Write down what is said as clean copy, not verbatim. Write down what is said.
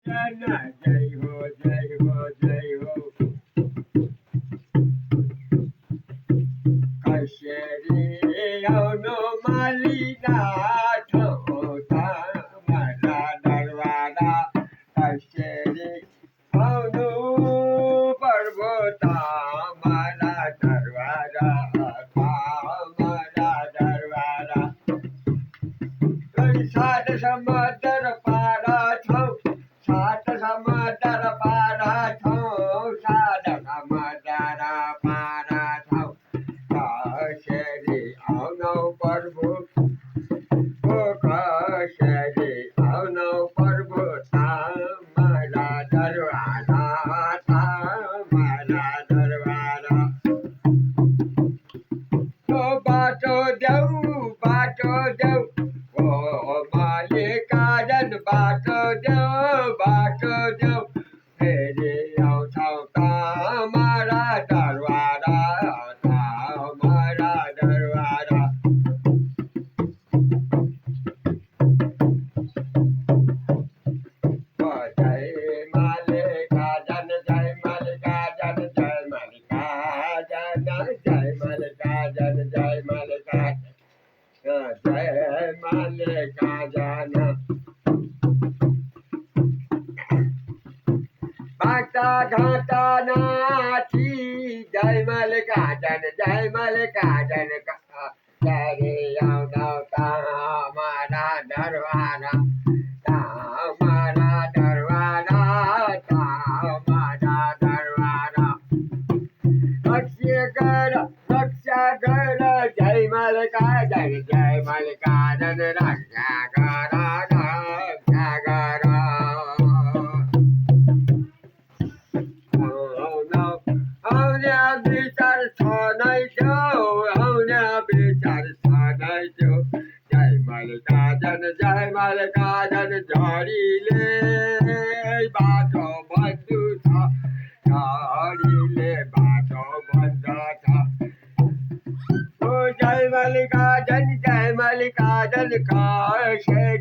જય હો જય હો જય હો કશેરી આવનો માલી નાથો મારા દરવાડા કશેરી આવનો પર્વતા મારા દરવાડા મારા દરવાડા સાત સમદર પારા છો સાત સમદર પારા છો સાત સમદર પારા છો કશેરી આવનો પ્રભુ ઓ કશેરી આવનો પ્રભુ મારા દરવાજા મારા દરવાજા તો બાટો જવું બાટો જવું ઓ માલિકાજન બાટો જવું ફેરે આવતા મારા દરવાજા મારા દરવાજા જય માલિકાજન જય માલિકાજન જય માલિકાજન જય માલિકાજન જય માલિકાજન જય માલિકાજન બાટા ઘાટા નાથી જય માલિકાજન ત્યારે આવતા મારા દરવાજા મારા દરવાજા મારા દરવાજા રક્ષા કર જય માલિકાજન રક્ષા કર વિચાર છોનાઈ જો જય માલિકાજન જોડી લે બાટો બંધુ જોડી લે બાટો બંધ ઓ જય માલિકાજન કશેરી